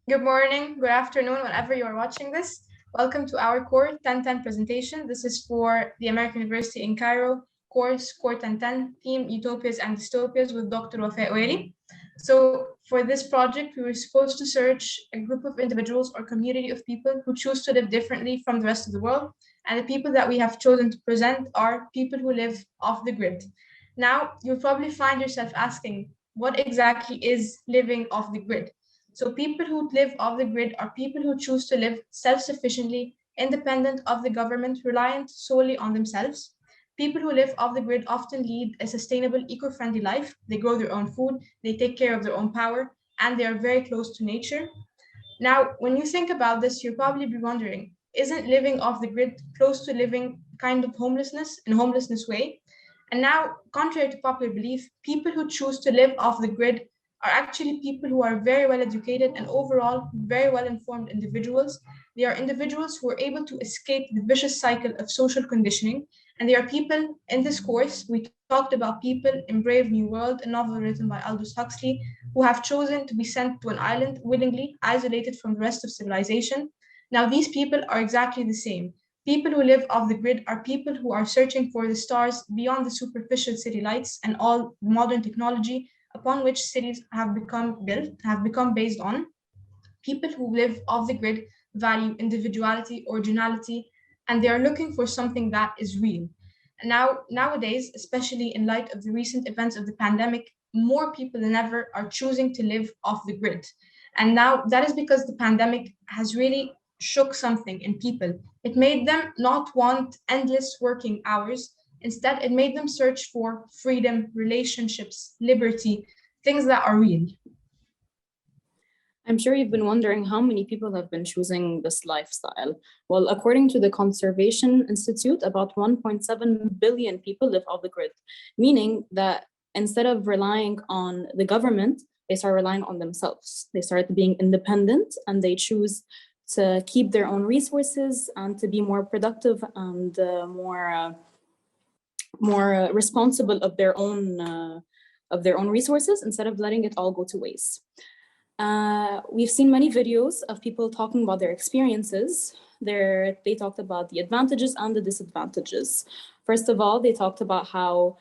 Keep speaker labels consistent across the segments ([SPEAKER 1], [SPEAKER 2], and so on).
[SPEAKER 1] Good morning, good afternoon, whenever you are watching this. Welcome to our Core 1010 presentation. This is for the American University in Cairo course Core 1010 theme Utopias and Dystopias with Dr. Wafa Oueli. So for this project, we were supposed to search a group of individuals or community of people who choose to live differently from the rest of the world. And the people that we have chosen to present are people who live off the grid. Now, you'll probably find yourself asking, what exactly is living off the grid? So people who live off the grid are people who choose to live self-sufficiently, independent of the government, reliant solely on themselves. People who live off the grid often lead a sustainable, eco-friendly life. They grow their own food, they take care of their own power, and they are very close to nature. Now, when you think about this, you'll probably be wondering, isn't living off the grid close to living kind of homelessness in a homelessness way? And now, contrary to popular belief, people who choose to live off the grid are actually people who are very well educated and overall very well informed individuals. They are individuals who are able to escape the vicious cycle of social conditioning. And they are people in this course. We talked about people in Brave New World, a novel written by Aldous Huxley, who have chosen to be sent to an island willingly, isolated from the rest of civilization. Now, these people are exactly the same. People who live off the grid are people who are searching for the stars beyond the superficial city lights and all modern technology upon which cities have become built, have become based on. People who live off the grid value individuality, originality, and they are looking for something that is real. And nowadays, especially in light of the recent events of the pandemic, more people than ever are choosing to live off the grid. And now that is because the pandemic has really shook something in people. It made them not want endless working hours. Instead, it made them search for freedom, relationships, liberty, things that are real.
[SPEAKER 2] I'm sure you've been wondering how many people have been choosing this lifestyle. Well, according to the Conservation Institute, about 1.7 billion people live off the grid, meaning that instead of relying on the government, they start relying on themselves. They start being independent and they choose to keep their own resources and to be more productive and more responsible of their own resources instead of letting it all go to waste. We've seen many videos of people talking about their experiences. They talked about the advantages and the disadvantages. First of all, they talked about how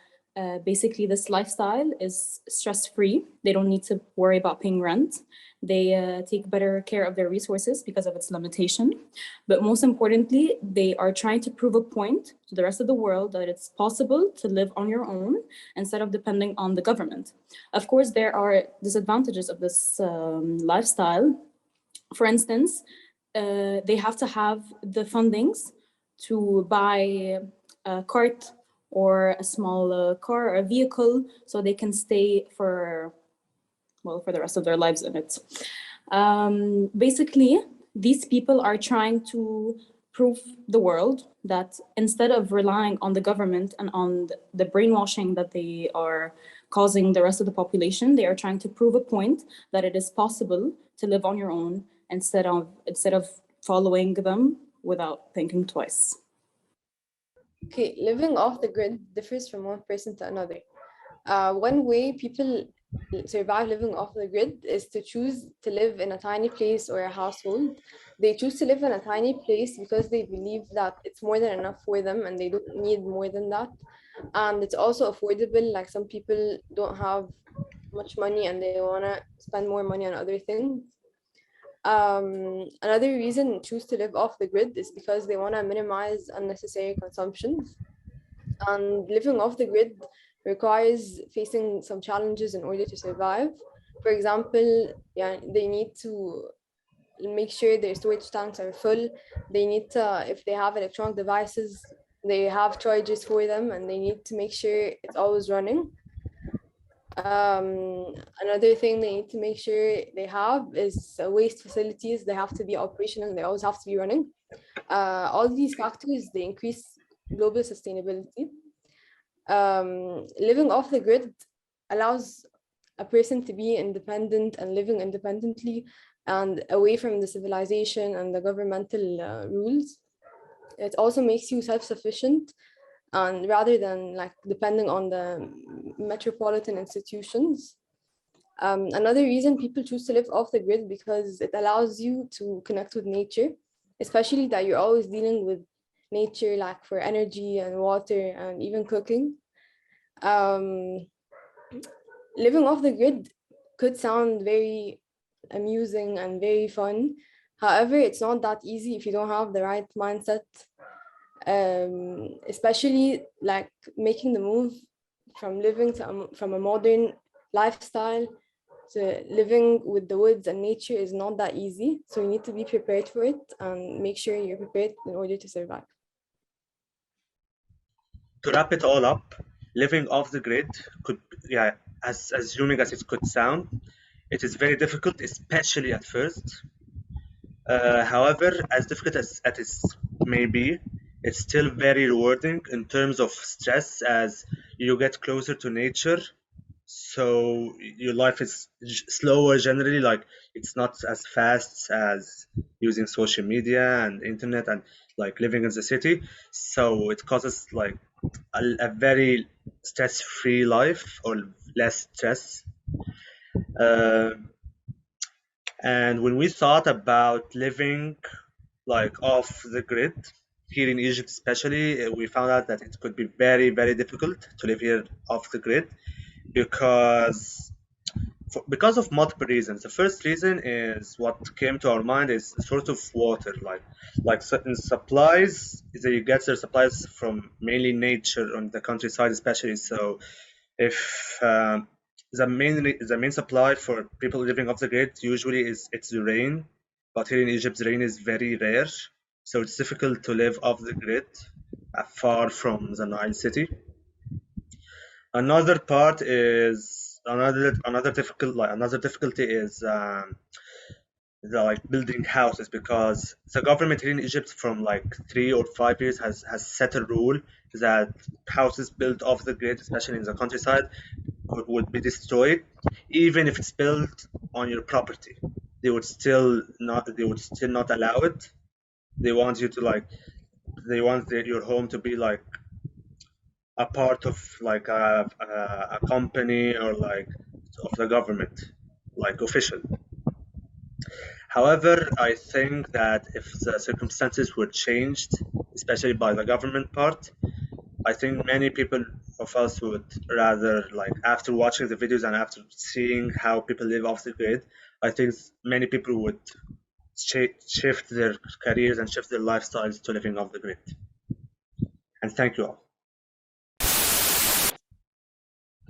[SPEAKER 2] basically this lifestyle is stress-free. They don't need to worry about paying rent. They take better care of their resources because of its limitation. But most importantly, they are trying to prove a point to the rest of the world that it's possible to live on your own instead of depending on the government. Of course, there are disadvantages of this lifestyle. For instance, they have to have the fundings to buy a cart or a small car or a vehicle so they can stay for the rest of their lives in it. Basically, these people are trying to prove the world that instead of relying on the government and on the brainwashing that they are causing the rest of the population, they are trying to prove a point that it is possible to live on your own instead of following them without thinking twice.
[SPEAKER 3] Okay, living off the grid differs from one person to another. One way people survive living off the grid is to choose to live in a tiny place or a household. They choose to live in a tiny place because they believe that it's more than enough for them and they don't need more than that. And it's also affordable. Like some people don't have much money and they want to spend more money on other things. Another reason choose to live off the grid is because they want to minimize unnecessary consumptions. And living off the grid requires facing some challenges in order to survive. For example, they need to make sure their storage tanks are full. They need to, if they have electronic devices, they have chargers for them and they need to make sure it's always running. Another thing they need to make sure they have is waste facilities. They have to be operational and they always have to be running. All these factors, they increase global sustainability. Living off the grid allows a person to be independent and living independently and away from the civilization and the governmental rules. It also makes you self-sufficient, and rather than like depending on the metropolitan institutions. Another reason people choose to live off the grid because it allows you to connect with nature, especially that you're always dealing with nature, like for energy and water and even cooking. Um, Living off the grid could sound very amusing and very fun. However, it's not that easy if you don't have the right mindset, especially like making the move from living from a modern lifestyle to living with the woods and nature is not that easy. So you need to be prepared for it and make sure you're prepared in order to survive.
[SPEAKER 4] To wrap it all up, living off the grid could, yeah, as assuming as it could sound, it is very difficult, especially at first. However, as difficult as it is may be, it's still very rewarding in terms of stress as you get closer to nature. So your life is slower generally, like it's not as fast as using social media and internet and like living in the city. So it causes like a very stress-free life or less stress. Uh, and when we thought about living like off the grid here in Egypt, especially, we found out that it could be very, very difficult to live here off the grid because of multiple reasons. The first reason is what came to our mind is sort of water, like certain supplies. They get their supplies from mainly nature on the countryside, especially. So if the main supply for people living off the grid usually it's the rain, but here in Egypt the rain is very rare, so it's difficult to live off the grid far from the Nile city. Another part is another difficulty is the like building houses, because the government here in Egypt from like 3 or 5 years has set a rule that houses built off the grid, especially in the countryside, would be destroyed, even if it's built on your property. They would still not allow it. They want you to like your home to be like a part of like a company or like of the government, like official. However, I think that if the circumstances were changed, especially by the government part, I think many people of us would rather, like after watching the videos and after seeing how people live off the grid, I think many people would shift their careers and shift their lifestyles to living off the grid. And thank you all.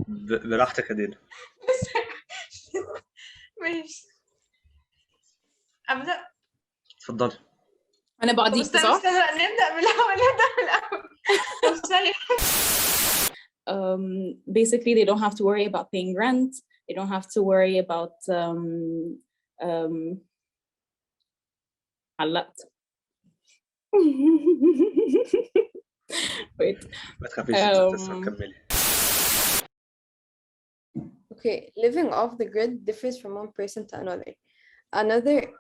[SPEAKER 4] براحتك يا دينا.
[SPEAKER 1] ماشي. أبدأ.
[SPEAKER 4] اتفضلي.
[SPEAKER 2] أنا
[SPEAKER 1] طب
[SPEAKER 2] بعديك
[SPEAKER 1] استنى
[SPEAKER 2] صح؟
[SPEAKER 1] نبدأ من الأول. طب ثانية.
[SPEAKER 2] Basically, they don't have to worry about paying rent. They don't have to worry about علقت. Wait.
[SPEAKER 4] ما تخافيش كملي.
[SPEAKER 3] Okay, living off the grid differs from one person to another.